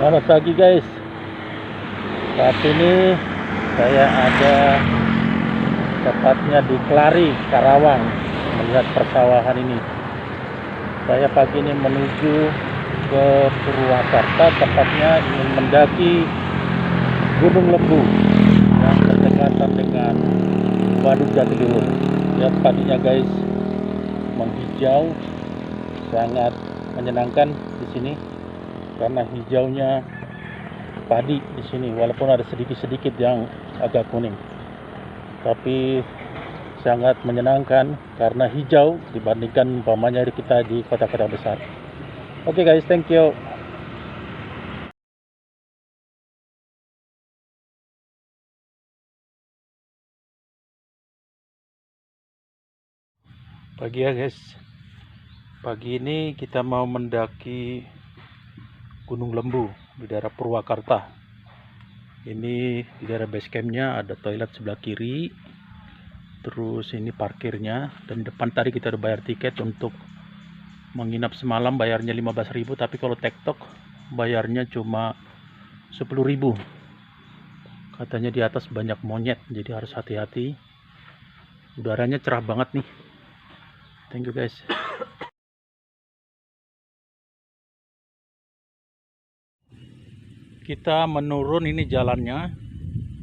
Selamat pagi guys. Saat ini saya ada tepatnya di Kelari, Karawang, melihat persawahan ini. Saya pagi ini menuju ke Purwakarta, tepatnya ingin mendaki Gunung Lembu yang berdekatan dengan Waduk Jatiluhur. Lihat padinya guys, menghijau, sangat menyenangkan di sini karena hijaunya padi di sini, walaupun ada sedikit-sedikit yang agak kuning, tapi sangat menyenangkan karena hijau dibandingkan umpamanya kita di kota-kota besar. Oke guys, thank you. Pagi ya guys. Pagi ini kita mau mendaki Gunung Lembu di daerah Purwakarta. Ini di daerah base campnya ada toilet sebelah kiri, terus ini parkirnya, dan depan tadi kita udah bayar tiket untuk menginap semalam, bayarnya 15.000, tapi kalau tektok bayarnya cuma 10.000. Katanya di atas banyak monyet, jadi harus hati-hati. Udaranya cerah banget nih. Thank you guys. Kita menurun, ini jalannya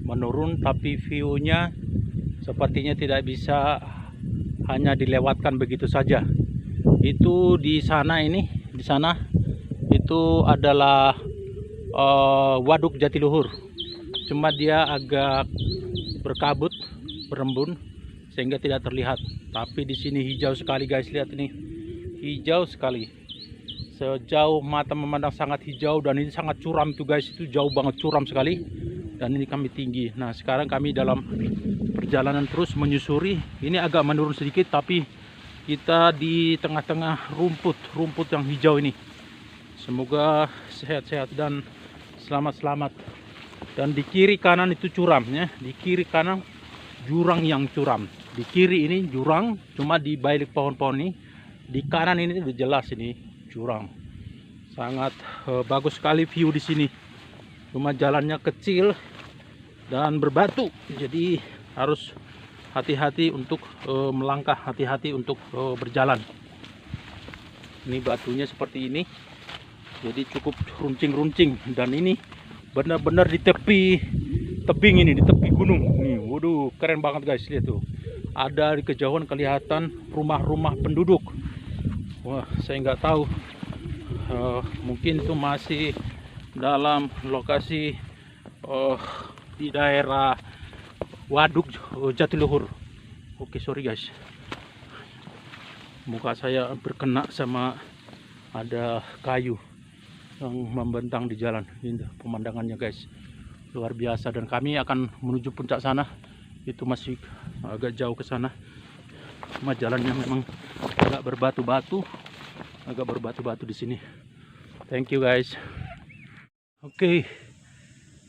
menurun, tapi view-nya sepertinya tidak bisa hanya dilewatkan begitu saja. Itu di sana, di sana itu adalah Waduk Jatiluhur. Cuma dia agak berkabut, berembun, sehingga tidak terlihat. Tapi di sini hijau sekali guys, lihat ini, hijau sekali. Sejauh mata memandang sangat hijau, dan ini sangat curam tuh guys, itu jauh banget, curam sekali. Dan ini kami tinggi. Nah sekarang kami dalam perjalanan terus menyusuri. Ini agak menurun sedikit, tapi kita di tengah-tengah rumput yang hijau ini. Semoga sehat-sehat dan selamat-selamat. Dan di kiri kanan itu curam ya, di kiri kanan jurang yang curam. Di kiri ini jurang, cuma di balik pohon-pohon ini. Di kanan ini udah jelas ini jurang. Sangat bagus sekali view di sini. Cuma jalannya kecil dan berbatu, jadi harus hati-hati untuk melangkah, hati-hati untuk berjalan. Ini batunya seperti ini, jadi cukup runcing-runcing, dan ini benar-benar di tepi tebing ini, di tepi gunung nih. Waduh, keren banget guys, lihat tuh, ada di kejauhan kelihatan rumah-rumah penduduk. Wah, saya nggak tahu, mungkin itu masih dalam lokasi di daerah Waduk Jatiluhur. Oke, sorry guys, muka saya berkena sama ada kayu yang membentang di jalan. Ini pemandangannya guys, luar biasa. Dan kami akan menuju puncak sana, itu masih agak jauh ke sana. Cuma jalannya memang agak berbatu-batu, di sini. Thank you guys. Oke,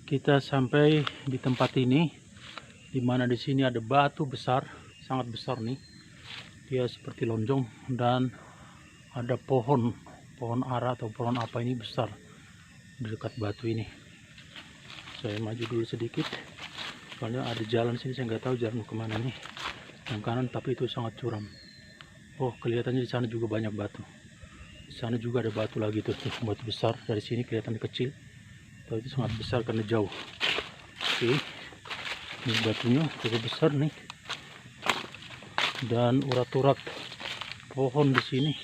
kita sampai di tempat ini, dimana di sini ada batu besar, sangat besar nih. Dia seperti lonjong, dan ada pohon ara atau pohon apa ini besar di dekat batu ini. Saya maju dulu sedikit, soalnya ada jalan sini, saya nggak tahu jalan kemana nih. Yang kanan, tapi itu sangat curam. Oh, kelihatannya di sana juga banyak batu. Di sana juga ada batu lagi tuh, batu besar. Dari sini kelihatan kecil, tapi itu sangat besar karena jauh. Oke, ini batunya cukup besar nih, dan urat-urat pohon di sini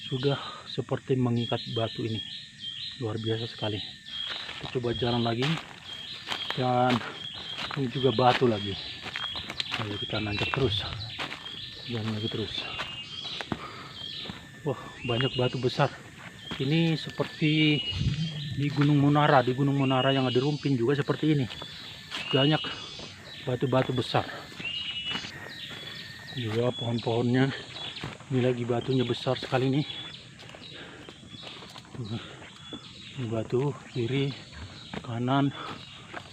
sudah seperti mengikat batu ini. Luar biasa sekali. Kita coba jalan lagi, dan ini juga batu lagi. Ayo kita nanjak terus, jalan lagi terus. Wah, banyak batu besar. Ini seperti di Gunung Munara. Di Gunung Munara yang ada Rumpin juga seperti ini, banyak batu-batu besar. Juga pohon-pohonnya, ini lagi batunya besar sekali nih. Ini batu kiri, kanan,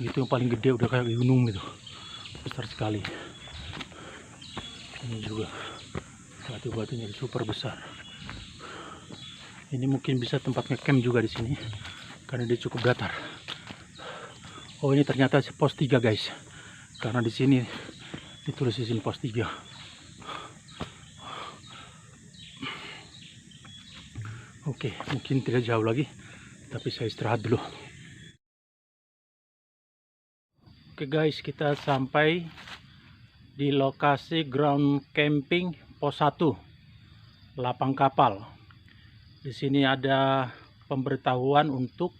itu yang paling gede, udah kayak gunung gitu, besar sekali. Ini juga batu-batunya super besar. Ini mungkin bisa tempat ngecamp juga di sini, karena dia cukup datar. Oh, ini ternyata pos 3 guys, karena di sini ditulis di sini pos 3. Oke, mungkin tidak jauh lagi, tapi saya istirahat dulu. Oke guys, kita sampai di lokasi ground camping pos 1 lapang kapal. Di sini ada pemberitahuan untuk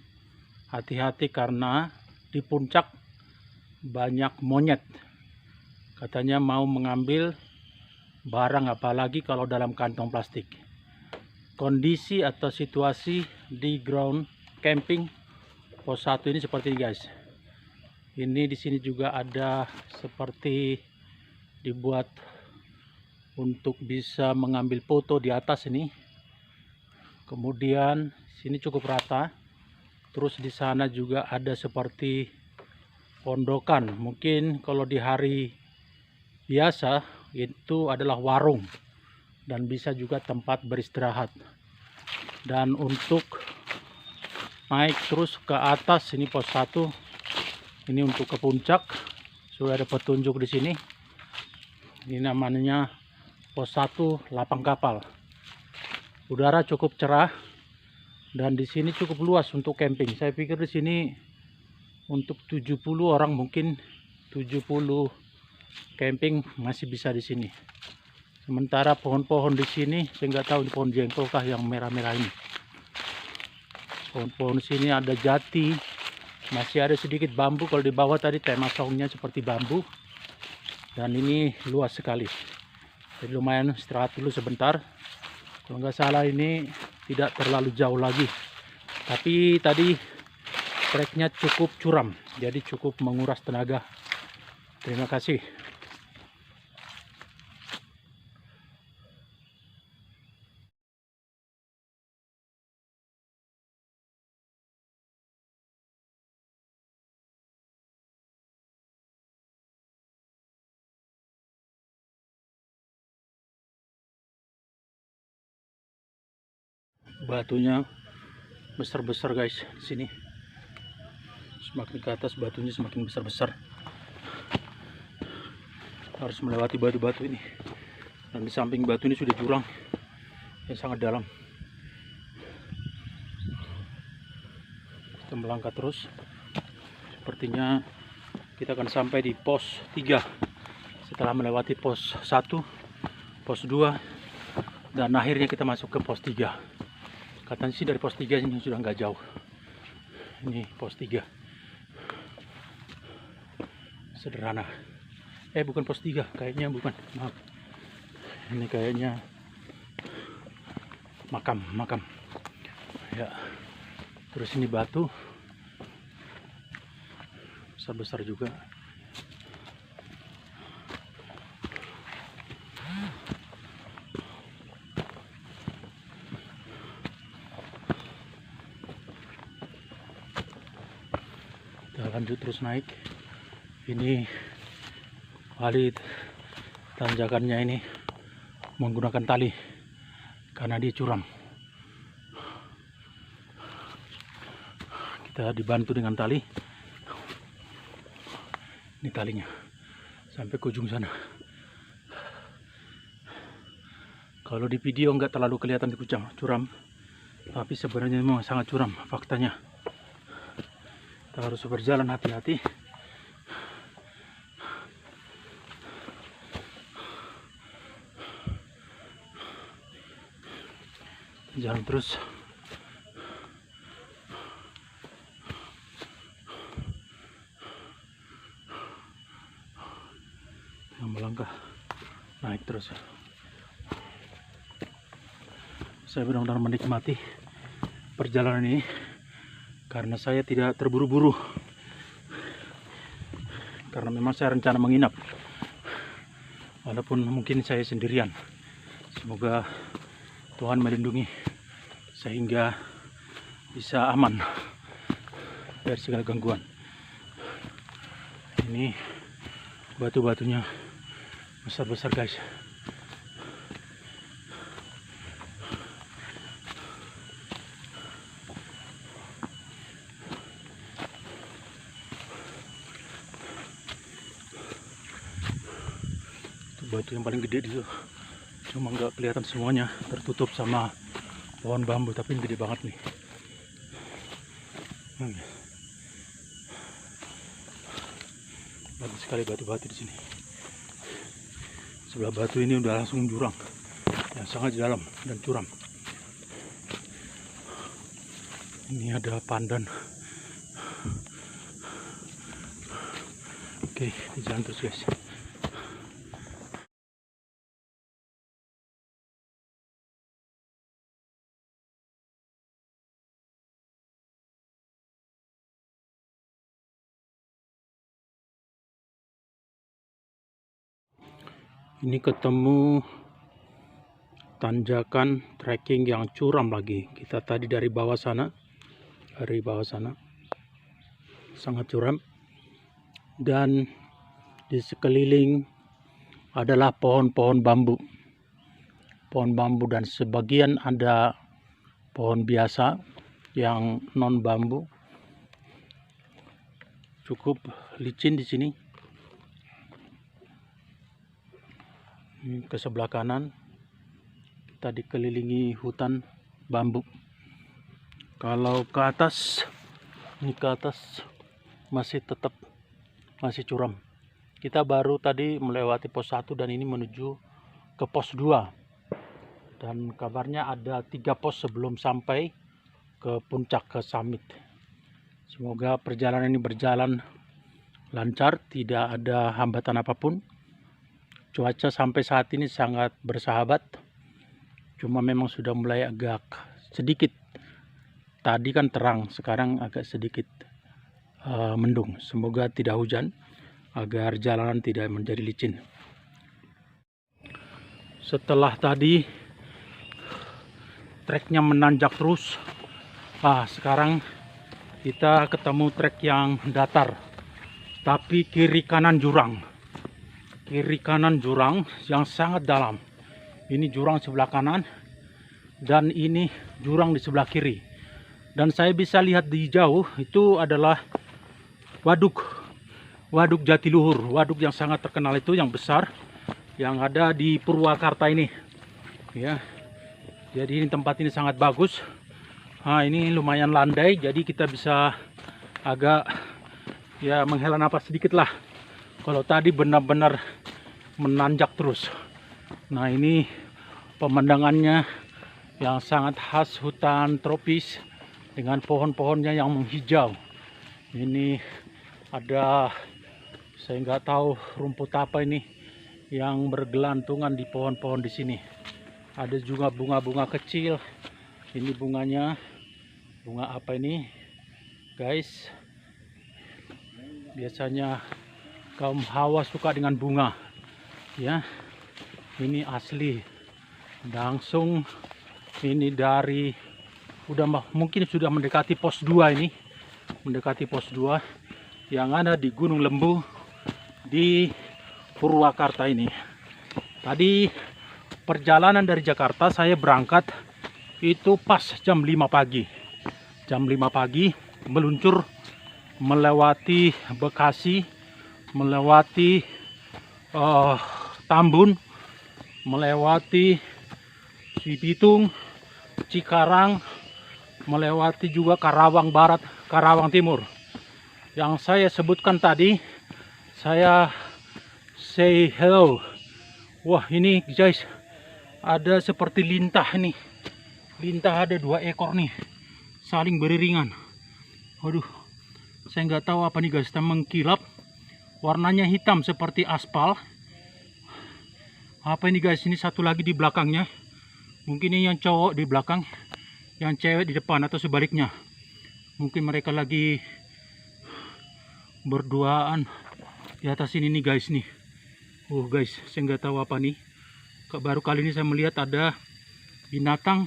hati-hati karena di puncak banyak monyet. Katanya mau mengambil barang, apalagi kalau dalam kantong plastik. Kondisi atau situasi di ground camping pos 1 ini seperti ini guys. Ini di sini juga ada seperti dibuat untuk bisa mengambil foto di atas ini. Kemudian sini cukup rata. Terus di sana juga ada seperti pondokan. Mungkin kalau di hari biasa itu adalah warung dan bisa juga tempat beristirahat. Dan untuk naik terus ke atas ini pos 1. Ini untuk ke puncak. Sudah ada petunjuk di sini. Ini namanya pos 1 lapang kapal. Udara cukup cerah. Dan di sini cukup luas untuk camping. Saya pikir di sini untuk 70 orang, mungkin 70 camping masih bisa di sini. Sementara pohon-pohon di sini, saya nggak tahu di pohon jengkol kah yang merah-merah ini. Pohon-pohon sini ada jati, masih ada sedikit bambu. Kalau di bawah tadi tema songnya seperti bambu. Dan ini luas sekali. Jadi lumayan istirahat dulu sebentar. Kalau nggak salah ini tidak terlalu jauh lagi, tapi tadi treknya cukup curam, jadi cukup menguras tenaga. Terima kasih. Batunya besar-besar guys di sini. Semakin ke atas batunya semakin besar-besar. Harus melewati batu-batu ini. Dan di samping batu ini sudah jurang yang sangat dalam. Kita melangkah terus. Sepertinya kita akan sampai di pos 3 setelah melewati pos 1, pos 2, dan akhirnya kita masuk ke pos 3. Katanya sih dari pos 3 ini sudah nggak jauh. Ini pos 3. Sederhana. Bukan pos 3, kayaknya bukan. Maaf. Ini kayaknya makam. Ya. Terus ini batu. Besar-besar juga. Kita lanjut terus naik. Ini wali tanjakannya ini menggunakan tali karena dia curam. Kita dibantu dengan tali. Ini talinya sampai ke ujung sana. Kalau di video nggak terlalu kelihatan di curam, tapi sebenarnya memang sangat curam faktanya. Kita harus berjalan hati-hati. Jalan terus. Yang melangkah naik terus. Saya benar-benar menikmati perjalanan ini karena saya tidak terburu-buru, karena memang saya rencana menginap walaupun mungkin saya sendirian. Semoga Tuhan melindungi sehingga bisa aman dari segala gangguan. Ini batu-batunya besar-besar guys. batu yang paling gede di situ. Cuma nggak kelihatan semuanya, tertutup sama pohon bambu, tapi ini gede banget nih. Banyak sekali batu-batu di sini. Sebelah batu ini udah langsung jurang yang sangat dalam dan curam. Ini ada pandan. Oke, di jalan terus guys. Ini ketemu tanjakan trekking yang curam lagi. Kita tadi dari bawah sana, sangat curam. Dan di sekeliling adalah pohon-pohon bambu. Pohon bambu dan sebagian ada pohon biasa yang non bambu. Cukup licin di sini. Ke sebelah kanan kita dikelilingi hutan bambu. Kalau ke atas, ini ke atas masih curam. Kita baru tadi melewati pos 1 dan ini menuju ke pos 2. Dan kabarnya ada 3 pos sebelum sampai ke puncak, ke summit. Semoga perjalanan ini berjalan lancar, tidak ada hambatan apapun. Cuaca sampai saat ini sangat bersahabat. Cuma memang sudah mulai agak sedikit. Tadi kan terang, sekarang agak sedikit mendung. Semoga tidak hujan agar jalanan tidak menjadi licin. Setelah tadi treknya menanjak terus. Sekarang kita ketemu trek yang datar, tapi kiri kanan jurang. Kiri kanan jurang yang sangat dalam. Ini jurang sebelah kanan dan ini jurang di sebelah kiri. Dan saya bisa lihat di jauh itu adalah waduk Jatiluhur. Waduk yang sangat terkenal itu, yang besar, yang ada di Purwakarta ini. Ya. Jadi ini tempat ini sangat bagus. Ini lumayan landai, jadi kita bisa agak menghela nafas sedikit lah. Kalau tadi benar-benar menanjak terus. Nah, ini pemandangannya yang sangat khas hutan tropis dengan pohon-pohonnya yang menghijau. Ini ada, saya nggak tahu rumput apa ini yang bergelantungan di pohon-pohon di sini. Ada juga bunga-bunga kecil. Ini bunganya, bunga apa ini, guys? Biasanya kaum Hawa suka dengan bunga, ya. Ini asli, langsung ini dari mungkin sudah mendekati pos 2 ini, mendekati pos 2 yang ada di Gunung Lembu di Purwakarta ini. Tadi perjalanan dari Jakarta saya berangkat itu pas jam 5 pagi. Jam 5 pagi meluncur melewati Bekasi, melewati Tambun, melewati Cibitung, Cikarang, melewati juga Karawang Barat, Karawang Timur. Yang saya sebutkan tadi, saya say hello. Wah, ini guys, ada seperti lintah nih. Lintah ada 2 ekor nih, saling beriringan. Waduh, saya nggak tahu apa nih guys, mengkilap. Warnanya hitam seperti aspal. Apa ini guys? Ini satu lagi di belakangnya. Mungkin ini yang cowok di belakang, yang cewek di depan, atau sebaliknya. Mungkin mereka lagi berduaan di atas ini nih guys nih. Guys, saya nggak tahu apa nih. Baru kali ini saya melihat ada binatang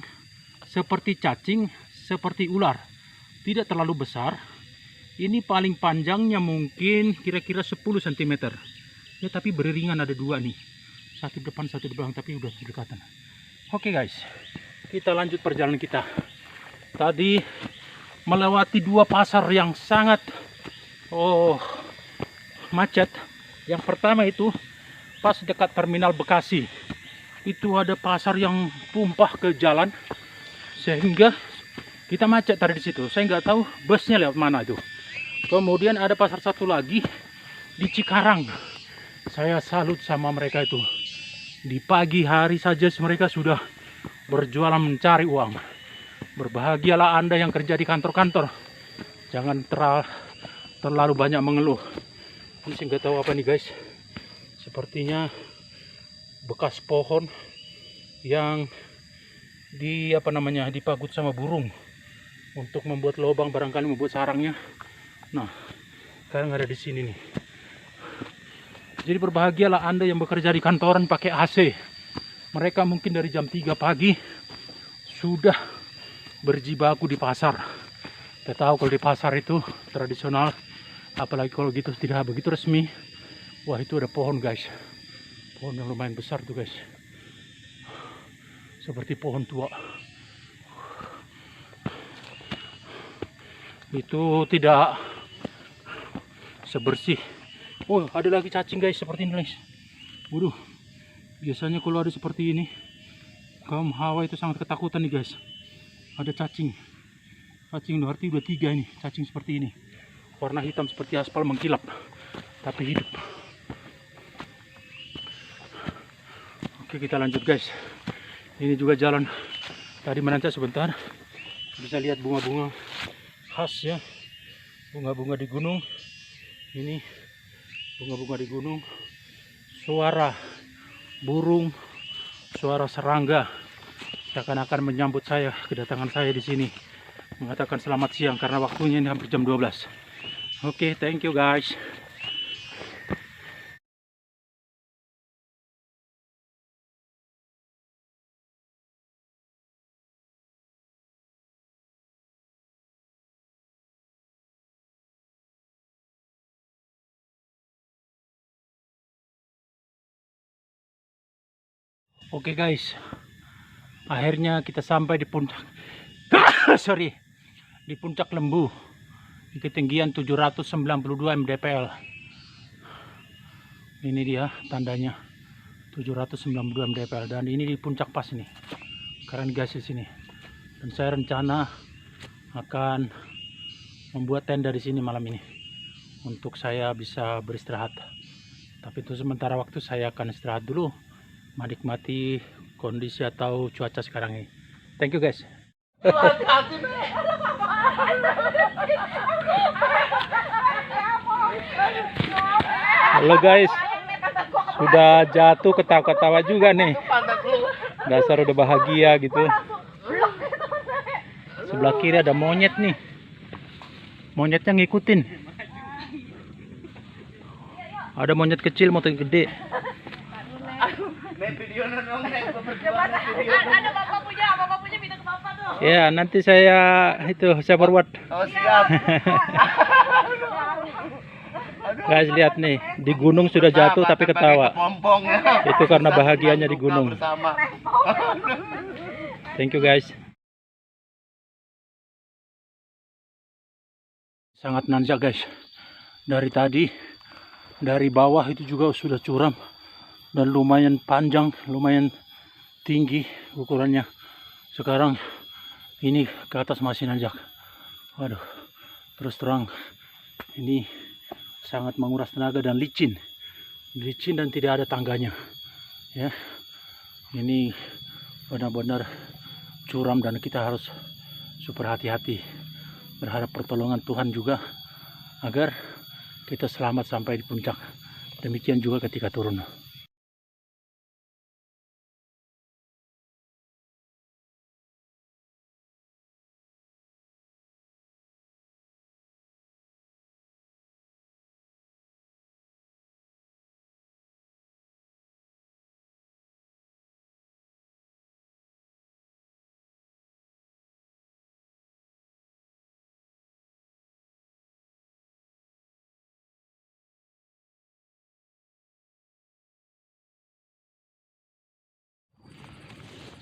seperti cacing, seperti ular. Tidak terlalu besar. Ini paling panjangnya mungkin kira-kira 10 cm. Ya, tapi beriringan, ada 2 nih. Satu depan, satu di belakang, tapi udah berdekatan. Oke guys, kita lanjut perjalanan kita. Tadi melewati 2 pasar yang sangat macet. Yang pertama itu pas dekat terminal Bekasi. Itu ada pasar yang tumpah ke jalan sehingga kita macet tadi di situ. Saya nggak tahu busnya lewat mana itu. Kemudian ada pasar satu lagi di Cikarang. Saya salut sama mereka itu. Di pagi hari saja mereka sudah berjualan mencari uang. Berbahagialah Anda yang kerja di kantor-kantor. Jangan terlalu banyak mengeluh. Ini saya nggak tahu apa nih guys. Sepertinya bekas pohon yang dipagut sama burung untuk membuat lubang, barangkali membuat sarangnya. Nah, sekarang ada di sini nih. Jadi berbahagialah Anda yang bekerja di kantoran pakai AC. Mereka mungkin dari jam 3 pagi sudah berjibaku di pasar. Kita tahu kalau di pasar itu tradisional, apalagi kalau gitu tidak begitu resmi. Wah, itu ada pohon guys. Pohon yang lumayan besar tuh guys. Seperti pohon tua. Itu tidak sebersih. Oh, ada lagi cacing guys, seperti ini guys. Waduh, biasanya kalau ada seperti ini kaum Hawa itu sangat ketakutan nih guys. Ada cacing berarti udah 3 ini, cacing seperti ini, warna hitam seperti aspal mengkilap tapi hidup. Oke, kita lanjut guys. Ini juga jalan tadi menanjak sebentar, bisa lihat bunga-bunga khas ya, bunga-bunga di gunung. Ini bunga-bunga di gunung, suara burung, suara serangga seakan-akan menyambut saya, kedatangan saya di sini, mengatakan selamat siang karena waktunya ini hampir jam 12. Oke, thank you guys. Oke guys, akhirnya kita sampai di puncak di puncak Lembu, di ketinggian 792 mdpl. Ini dia tandanya 792 mdpl, dan ini di puncak pas nih, keren guys di sini. Dan saya rencana akan membuat tenda di sini malam ini untuk saya bisa beristirahat. Tapi itu sementara waktu saya akan istirahat dulu, menikmati kondisi atau cuaca sekarang ini. Thank you guys. Halo guys, sudah jatuh ketawa-ketawa juga nih. Dasar udah bahagia gitu. Sebelah kiri ada monyet nih, monyetnya ngikutin. Ada monyet kecil, monyet gede. Ada bapak punya minta ke bapak tuh. Ya, nanti saya forward. Oh, siap. Guys, lihat nih, di gunung sudah jatuh tapi ketawa. Itu karena bahagianya di gunung. Thank you guys. Sangat nanjak guys. Dari tadi, dari bawah itu juga sudah curam dan lumayan panjang, lumayan tinggi ukurannya. Sekarang ini ke atas masih nanjak. Waduh, terus terang ini sangat menguras tenaga dan licin dan tidak ada tangganya ya. Ini benar-benar curam dan kita harus super hati-hati, berharap pertolongan Tuhan juga agar kita selamat sampai di puncak. Demikian juga ketika turun.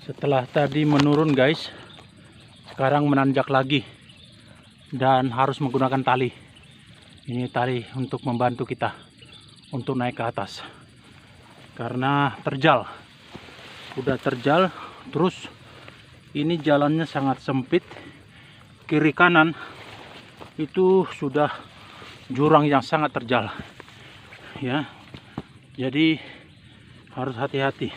Setelah tadi menurun guys, sekarang menanjak lagi dan harus menggunakan tali. Ini tali untuk membantu kita untuk naik ke atas. karena terjal, udah terjal. Terus ini jalannya sangat sempit, kiri kanan itu sudah jurang yang sangat terjal ya, jadi harus hati-hati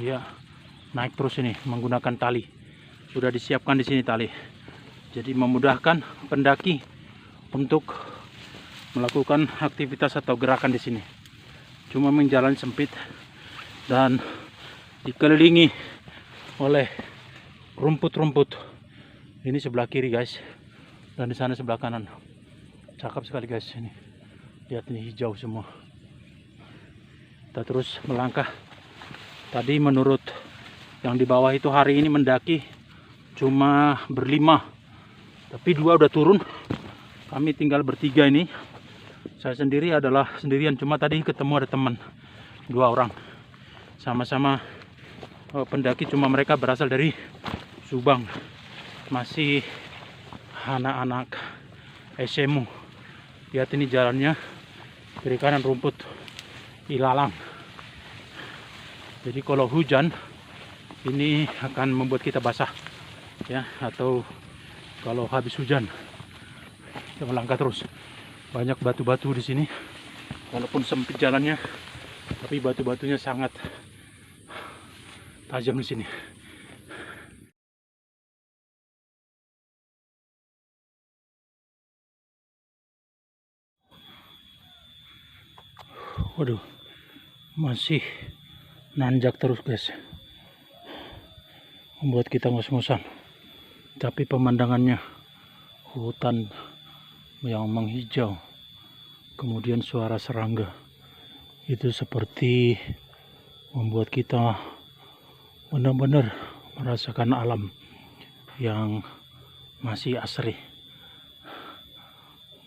ya. Naik terus ini menggunakan tali, sudah disiapkan di sini tali, jadi memudahkan pendaki untuk melakukan aktivitas atau gerakan di sini. Cuma memang jalan sempit dan dikelilingi oleh rumput-rumput. Ini sebelah kiri guys, dan di sana sebelah kanan. Cakep sekali guys ini. Lihat ini hijau semua. Kita terus melangkah. Tadi menurut yang di bawah itu hari ini mendaki cuma berlima, tapi 2 udah turun. Kami tinggal bertiga ini. Saya sendiri adalah sendirian, cuma tadi ketemu ada teman 2 orang. Sama-sama pendaki, cuma mereka berasal dari Subang. Masih anak-anak SMU. Lihat ini jalannya, kiri kanan rumput ilalang. Jadi kalau hujan ini akan membuat kita basah ya, atau kalau habis hujan kita melangkah terus. Banyak batu-batu di sini, walaupun sempit jalannya, tapi batu-batunya sangat tajam di sini. Waduh, masih nanjak terus guys, membuat kita ngos-ngosan. Tapi pemandangannya, hutan yang menghijau, kemudian suara serangga, itu seperti membuat kita benar-benar merasakan alam yang masih asri.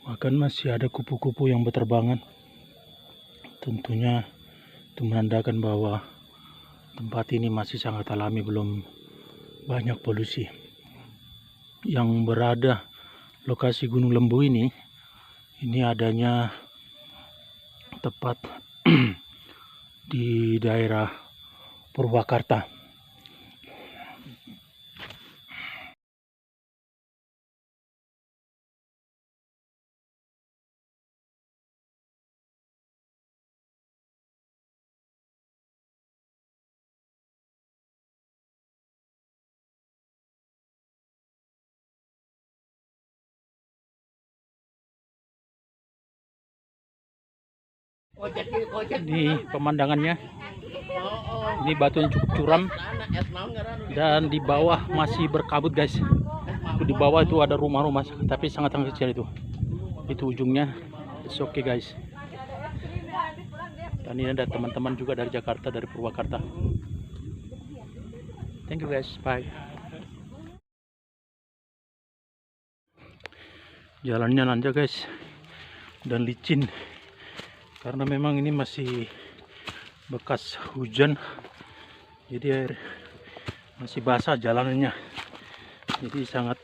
Bahkan masih ada kupu-kupu yang berterbangan. Tentunya itu menandakan bahwa tempat ini masih sangat alami, belum banyak polusi. Yang berada lokasi Gunung Lembu ini adanya tepat di daerah Purwakarta. Ini pemandangannya, ini batunya cukup curam dan di bawah masih berkabut guys. Itu di bawah itu ada rumah-rumah, tapi sangat-sangat kecil itu ujungnya. It's okay guys. Dan ini ada teman-teman juga dari Jakarta, dari Purwakarta. Thank you guys, bye. Jalannya nanjak guys dan licin, karena memang ini masih bekas hujan, jadi air masih basah jalanannya. Jadi sangat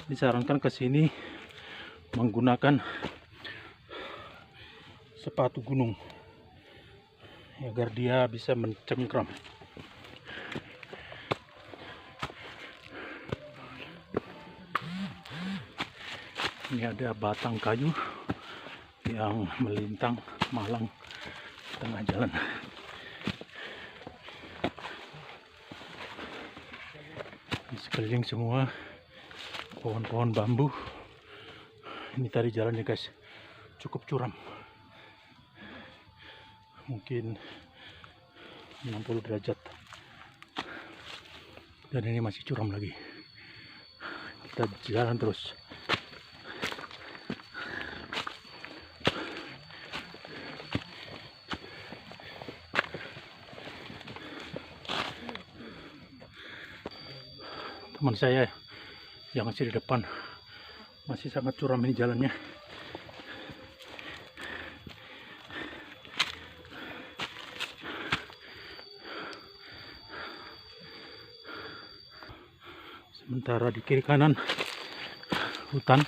disarankan ke sini menggunakan sepatu gunung agar dia bisa mencengkram. Ini ada batang kayu yang melintang malang tengah jalan. Di sekeliling semua pohon-pohon bambu. Ini tadi jalannya guys, cukup curam, mungkin 60 derajat, dan ini masih curam lagi. Kita jalan terus. Teman saya yang masih di depan masih sangat curam ini jalannya. Sementara di kiri kanan hutan,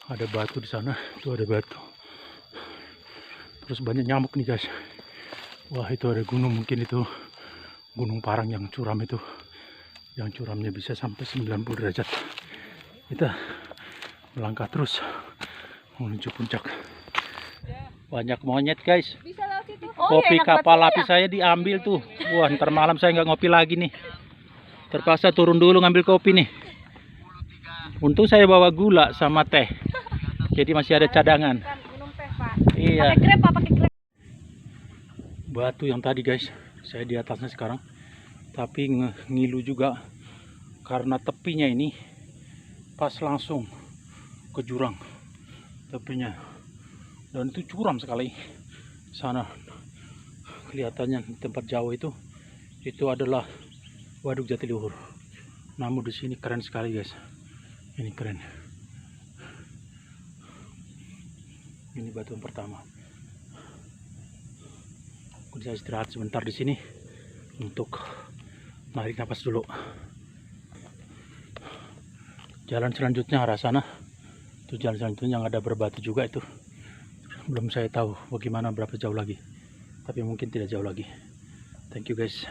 ada batu di sana, itu ada batu. Terus banyak nyamuk nih guys. Wah, itu ada gunung, mungkin itu Gunung Parang yang curam itu. Yang curamnya bisa sampai 90 derajat. Kita melangkah terus menuju puncak. Banyak monyet guys. Bisa lewat situ. Kopi kapal api saya diambil tuh. Wah, ntar malam saya nggak ngopi lagi nih. Terpaksa turun dulu ngambil kopi nih. Untung saya bawa gula sama teh. Jadi masih ada cadangan. Minum teh, Pak. Iya. Pakai grab, Pak, pakai grab. Batu yang tadi guys, saya di atasnya sekarang. Tapi ngilu juga karena tepinya ini pas langsung ke jurang tepinya. Dan itu curam sekali. Sana kelihatannya tempat jauh itu adalah Waduk Jatiluhur. Namun di sini keren sekali guys. Ini keren. Ini batu yang pertama. Saya istirahat sebentar di sini untuk narik nafas dulu. Jalan selanjutnya arah sana. Itu jalan selanjutnya yang ada berbatu juga itu. Belum saya tahu bagaimana berapa jauh lagi. Tapi mungkin tidak jauh lagi. Thank you guys.